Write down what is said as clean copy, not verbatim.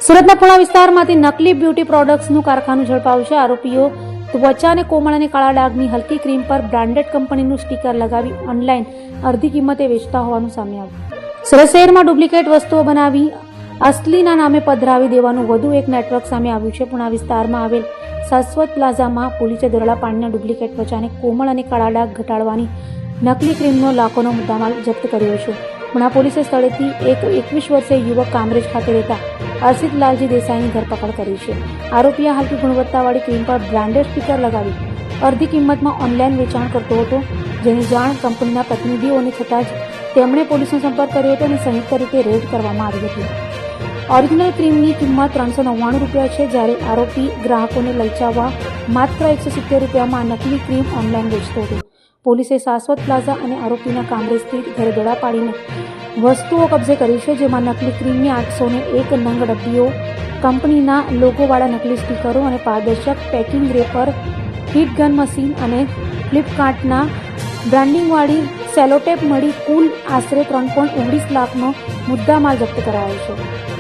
સુરતના પુણા વિસ્તારમાંથી નકલી બ્યુટી પ્રોડક્ટ્સનું કારખાનું ઝડપાયું છે. આરોપીઓ ત્વચાને કોમળ અને કાળા ડાઘની હલકી ક્રીમ પર બ્રાન્ડેડ કંપનીનું સ્ટીકર લગાવી ઓનલાઈન અડધી કિંમતે વેચતા હોવાનું સામે આવ્યું. સુરત શહેરમાં ડુપ્લિકેટ વસ્તુઓ બનાવી અસલીના નામે પધરાવી દેવાનું વધુ એક નેટવર્ક સામે આવ્યું છે. પુણા વિસ્તારમાં આવેલ શાશ્વત પ્લાઝામાં પોલીસે દોરડા પાણીના ડુપ્લિકેટ ત્વચાને કોમળ અને કાળા ડાઘ ઘટાડવાની નકલી ક્રીમનો લાખોનો મુદ્દામાલ જપ્ત કર્યો છે. પુણા પોલીસે સ્થળેથી એક 21 વર્ષીય યુવક કામરેજ ખાતે રહેતા અર્ષિત લાલજી દેસાઈની ધરપકડ કરી છે. આરોપી આ હલકી ગુણવત્તાવાળી ક્રીમ પર બ્રાન્ડેડ સ્ટીકર લગાવી અડધી કિંમતમાં ઓનલાઈન વેચાણ કરતો હતો, જેની જાણ કંપનીના પ્રતિનિધિઓને થતાં જ તેમણે પોલીસનો સંપર્ક કર્યો હતો અને સંયુક્ત રીતે રેડ કરવામાં આવી હતી. ઓરિજિનલ ક્રીમની કિંમત 399 રૂપિયા છે, જ્યારે આરોપી ગ્રાહકોને લલચાવવા માત્ર 170 રૂપિયામાં નકલી ક્રીમ ઓનલાઈન વેચતો હતો. પોલીસે શાશ્વત પ્લાઝા અને આરોપીના કામરેજ સ્થિત ઘરે દોડા પાડીને વસ્તુઓ કબજે કરી છે, જેમાં નકલી ક્રીમની 801 નંગ ડબ્બીઓ, કંપનીના લોગોવાળા નકલી સ્ટીકરો અને પારદર્શક packing wrapper, heat gun machine અને ફ્લિપકાર્ટના બ્રાન્ડિંગવાળી સેલોટેપ મળી કુલ આશરે 3.19 લાખનો મુદ્દામાલ જપ્ત કરાયો છે.